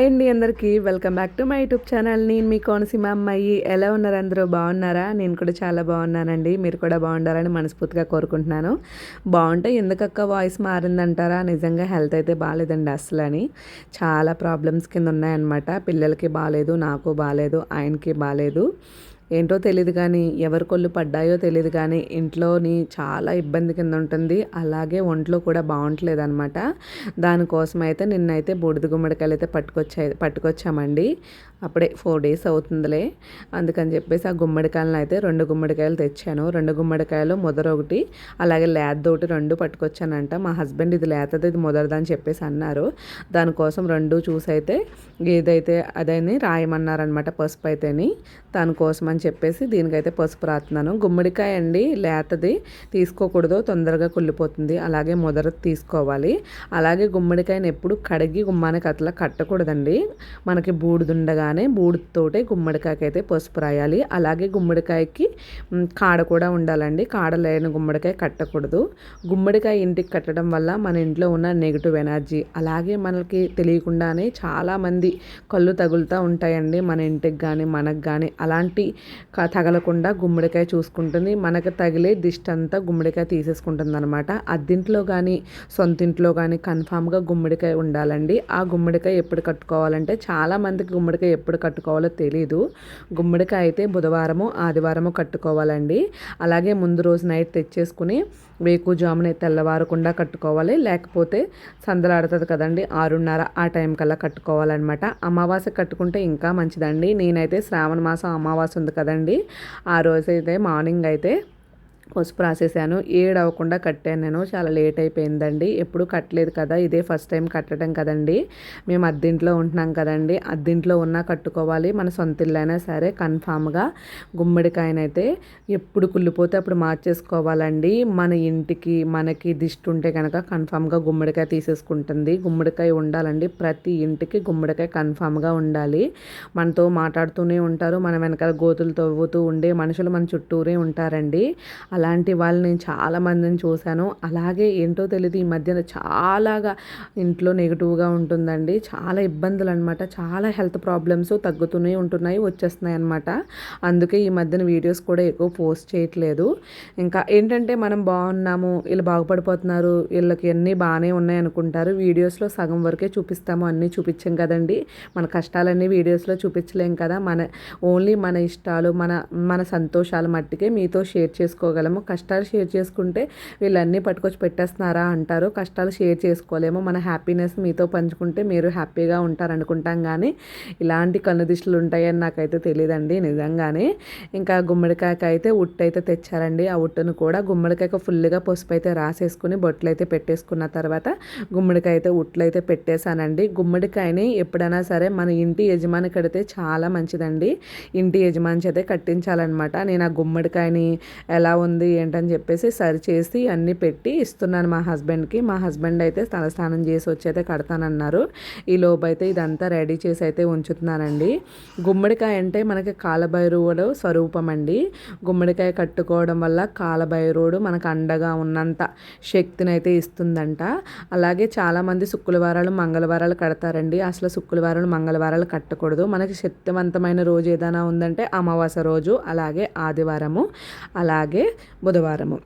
Hi అండి అందరికీ welcome back to my YouTube channel. నేను మీ కోనసీమ అమ్మాయి. ఎలా ఉన్నారు అందరూ? బాగున్నారా? నేను కూడా చాలా బాగున్నానండి. మీరు కూడా బాగుండాలని మనస్ఫూర్తిగా కోరుకుంటున్నాను. బాగుంటే ఎందుకక్క వాయిస్ మారిందంటారా? నిజంగా హెల్త్ అయితే బాగాలేదండి అసలని. చాలా ప్రాబ్లమ్స్ కింద ఉన్నాయన్నమాట. పిల్లలకి బాగాలేదు, నాకు బాగాలేదు, ఆయనకి బాగాలేదు. ఏంటో తెలీదు కానీ ఎవరి కొళ్ళు పడ్డాయో తెలియదు కానీ ఇంట్లోని చాలా ఇబ్బంది కింద ఉంటుంది. అలాగే ఒంట్లో కూడా బాగుంటలేదు అనమాట. దానికోసం అయితే నిన్నైతే బూడిద గుమ్మడికాయలు అయితే పట్టుకొచ్చామండి. అప్పుడే 4 days అవుతుందిలే. అందుకని చెప్పేసి ఆ గుమ్మడికాయలను అయితే 2 గుమ్మడికాయలు తెచ్చాను. 2 గుమ్మడికాయలు ముదరొకటి అలాగే లేతదొకటి 2 పట్టుకొచ్చానంట. మా హస్బెండ్ ఇది లేతది ఇది ముదరదని చెప్పేసి అన్నారు. దానికోసం 2 చూసి అయితే ఏదైతే అదని రాయమన్నారనమాట పసుపు అయితేని. దానికోసం అని చెప్పేసి దీనికైతే పసుపు రాస్తున్నాను. గుమ్మడికాయ అండి లేతది తీసుకోకూడదు, తొందరగా కుళ్ళిపోతుంది. అలాగే ముదరది తీసుకోవాలి. అలాగే గుమ్మడికాయని ఎప్పుడు కడిగి గుమ్మానికి అట్లా కట్టకూడదండి. మనకి బూడిదుండగానే బూడిదతోటే గుమ్మడికాయకి అయితే పసుపు రాయాలి. అలాగే గుమ్మడికాయకి కాడ కూడా ఉండాలండి. కాడ లేని గుమ్మడికాయ కట్టకూడదు. గుమ్మడికాయ ఇంటికి కట్టడం వల్ల మన ఇంట్లో ఉన్న నెగిటివ్ ఎనర్జీ అలాగే మనకి తెలియకుండానే చాలామంది కళ్ళు తగులుతూ ఉంటాయండి. మన ఇంటికి కానీ మనకు కానీ అలాంటి తగలకుండా గుమ్మడికాయ చూసుకుంటుంది. మనకు తగిలే దిష్టి అంతా గుమ్మడికాయ తీసేసుకుంటుంది అనమాట. అద్దింట్లో కానీ సొంత ఇంట్లో కానీ కన్ఫామ్గా గుమ్మడికాయ ఉండాలండి. ఆ గుమ్మడికాయ ఎప్పుడు కట్టుకోవాలంటే చాలామందికి గుమ్మడికాయ ఎప్పుడు కట్టుకోవాలో తెలీదు. గుమ్మడికాయ అయితే బుధవారము ఆదివారము కట్టుకోవాలండి. అలాగే ముందు రోజు నైట్ తెచ్చేసుకుని వేకుజామున తెల్లవారకుండా కట్టుకోవాలి. లేకపోతే సందలాడుతుంది కదండి 6:30 ఆ టైం కల్లా కట్టుకోవాలన్నమాట. అమావాస్య కట్టుకుంటే ఇంకా మంచిదండి. నేనైతే శ్రావణ మాసం అమావాస్య ఉంది కదండి, ఆ రోజైతే మార్నింగ్ అయితే పసుపు రాసేసాను. 7 అవ్వకుండా కట్టాను నేను. చాలా లేట్ అయిపోయిందండి. ఎప్పుడు కట్టలేదు కదా, ఇదే ఫస్ట్ టైం కట్టడం కదండి. మేము అద్దింట్లో ఉంటున్నాం కదండి, అద్దింట్లో ఉన్నా కట్టుకోవాలి. మన సొంత ఇల్లు అయినా సరే కన్ఫామ్గా గుమ్మడికాయనైతే ఎప్పుడు కుళ్ళిపోతే అప్పుడు మార్చేసుకోవాలండి. మన ఇంటికి మనకి దిష్టి ఉంటే కనుక కన్ఫామ్గా గుమ్మడికాయ తీసేసుకుంటుంది. గుమ్మడికాయ ఉండాలండి. ప్రతి ఇంటికి గుమ్మడికాయ కన్ఫామ్గా ఉండాలి. మనతో మాట్లాడుతూనే ఉంటారు, మన వెనకాల గోతులు తవ్వుతూ ఉండే మనుషులు మన చుట్టూరే ఉంటారండి. అలాంటి వాళ్ళు నేను చాలామందిని చూశాను. అలాగే ఏంటో తెలియదు, ఈ మధ్యన చాలాగా ఇంట్లో నెగిటివ్గా ఉంటుందండి. చాలా ఇబ్బందులు అనమాట. చాలా హెల్త్ ప్రాబ్లమ్స్ తగ్గుతూనే ఉంటున్నాయి, వచ్చేస్తున్నాయి అనమాట. అందుకే ఈ మధ్యన వీడియోస్ కూడా ఎక్కువ పోస్ట్ చేయట్లేదు. ఇంకా ఏంటంటే మనం బాగున్నాము, వీళ్ళు బాగుపడిపోతున్నారు, వీళ్ళకి అన్నీ బాగానే ఉన్నాయి అనుకుంటారు. వీడియోస్లో సగం వరకే చూపిస్తాము, అన్నీ చూపించాం కదండి. మన కష్టాలన్నీ వీడియోస్లో చూపించలేం కదా. ఓన్లీ మన ఇష్టాలు మన సంతోషాల మట్టికే మీతో షేర్ చేసుకోగలం. కష్టాలు షేర్ చేసుకుంటే వీళ్ళన్నీ పట్టుకొచ్చి పెట్టేస్తున్నారా అంటారు. కష్టాలు షేర్ చేసుకోలేము. మన హ్యాపీనెస్ మీతో పంచుకుంటే మీరు హ్యాపీగా ఉంటారు అనుకుంటాం. కానీ ఇలాంటి కన్నుదిష్టులు ఉంటాయని నాకైతే తెలియదండి నిజంగానే. ఇంకా గుమ్మడికాయకి అయితే ఉట్టు అయితే తెచ్చారండి. ఆ ఉట్టును కూడా గుమ్మడికాయకు ఫుల్గా పసుపు అయితే రాసేసుకుని బొట్లు అయితే పెట్టేసుకున్న తర్వాత గుమ్మడికాయ అయితే ఉట్లు అయితే పెట్టేశానండి. గుమ్మడికాయని ఎప్పుడైనా సరే మన ఇంటి యజమాని కడితే చాలా మంచిదండి. ఇంటి యజమాని అయితే కట్టించాలన్నమాట. నేను ఆ గుమ్మడికాయని ఎలా ఉంది ఏంటని చెప్పేసి సరి చేసి అన్నీ పెట్టి ఇస్తున్నాను మా హస్బెండ్కి. మా హస్బెండ్ అయితే తలస్నానం చేసి వచ్చి అయితే కడతానన్నారు. ఈ లోపు అయితే ఇదంతా రెడీ చేసి అయితే ఉంచుతున్నానండి. గుమ్మడికాయ అంటే మనకి కాలభైరవుడు స్వరూపం అండి. గుమ్మడికాయ కట్టుకోవడం వల్ల కాలభైరవుడు మనకు అండగా ఉన్నంత శక్తిని అయితే ఇస్తుందంట. అలాగే చాలామంది శుక్రవారాలు మంగళవారాలు కడతారండి. అసలు శుక్రవారాలు మంగళవారాలు కట్టకూడదు. మనకి శక్తివంతమైన రోజు ఏదైనా ఉందంటే అమావాస్య రోజు, అలాగే ఆదివారము, అలాగే బుధవారము,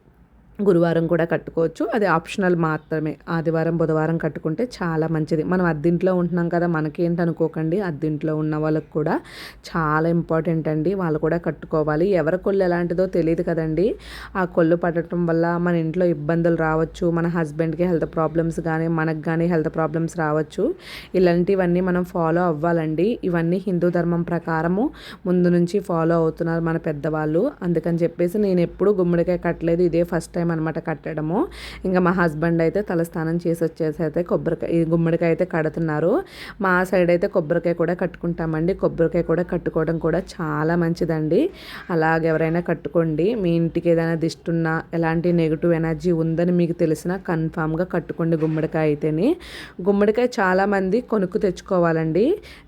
గురువారం కూడా కట్టుకోవచ్చు. అది ఆప్షనల్ మాత్రమే. ఆదివారం బుధవారం కట్టుకుంటే చాలా మంచిది. మనం అద్దింట్లో ఉంటున్నాం కదా, మనకేంటి అనుకోకండి. అద్దింట్లో ఉన్న వాళ్ళకి కూడా చాలా ఇంపార్టెంట్ అండి. వాళ్ళు కూడా కట్టుకోవాలి. ఎవరి కొళ్ళు ఎలాంటిదో తెలియదు కదండి. ఆ కొళ్ళు పడటం వల్ల మన ఇంట్లో ఇబ్బందులు రావచ్చు. మన హస్బెండ్కి హెల్త్ ప్రాబ్లమ్స్ కానీ మనకు కానీ హెల్త్ ప్రాబ్లమ్స్ రావచ్చు. ఇలాంటివన్నీ మనం ఫాలో అవ్వాలండి. ఇవన్నీ హిందూ ధర్మం ప్రకారము ముందు నుంచి ఫాలో అవుతున్నారు మన పెద్దవాళ్ళు. అందుకని చెప్పేసి నేను ఎప్పుడు గుమ్మడికాయ కట్టలేదు, ఇదే ఫస్ట్ టైం అనమాట కట్టడము. ఇంకా మా హస్బెండ్ అయితే తలస్నానం చేసి వచ్చేసి అయితే గుమ్మడికాయ అయితే కడుతున్నారు. మా సైడ్ అయితే కొబ్బరికాయ కూడా కట్టుకుంటామండి. కొబ్బరికాయ కూడా కట్టుకోవడం కూడా చాలా మంచిదండి. అలాగే ఎవరైనా కట్టుకోండి. మీ ఇంటికి ఏదైనా దిష్టి ఉన్నా ఎలాంటి నెగిటివ్ ఎనర్జీ ఉందని మీకు తెలిసినా కన్ఫామ్గా కట్టుకోండి గుమ్మడికాయ అయితేనే. గుమ్మడికాయ చాలామంది కొనుక్కు తెచ్చుకోవాలండి.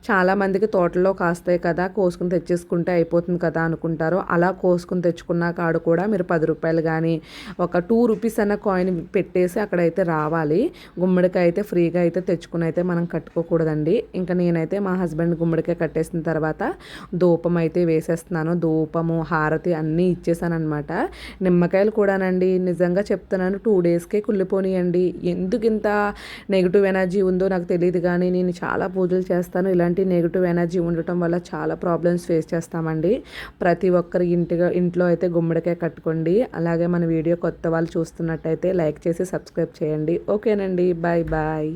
చాలామందికి తోటలో కాస్తాయి కదా, కోసుకుని తెచ్చేసుకుంటే అయిపోతుంది కదా అనుకుంటారు. అలా కోసుకుని తెచ్చుకున్న కాడు కూడా మీరు 10 రూపాయలు కానీ ఒక ఒక 2 రూపీస్ అన్న కాయిన్ పెట్టేసి అక్కడైతే రావాలి. గుమ్మడికాయ అయితే ఫ్రీగా అయితే తెచ్చుకుని అయితే మనం కట్టుకోకూడదండి. ఇంకా నేనైతే మా హస్బెండ్ గుమ్మడికాయ కట్టేసిన తర్వాత ధూపం అయితే వేసేస్తున్నాను. ధూపము హారతి అన్నీ ఇచ్చేసాను అనమాట. నిమ్మకాయలు కూడానండి నిజంగా చెప్తున్నాను 2 డేస్కే కుళ్ళిపోనియండి. ఎందుకు ఇంత నెగిటివ్ ఎనర్జీ ఉందో నాకు తెలియదు, కానీ నేను చాలా పూజలు చేస్తాను. ఇలాంటి నెగిటివ్ ఎనర్జీ ఉండటం వల్ల చాలా ప్రాబ్లమ్స్ ఫేస్ చేస్తామండి. ప్రతి ఒక్కరి ఇంట్లో అయితే గుమ్మడికాయ కట్టుకోండి. అలాగే మన వీడియో కొత్త వాళ్ళు చూస్తున్నట్టయితే లైక్ చేసి సబ్స్క్రైబ్ చేయండి. ఓకేనండి, బాయ్ బాయ్.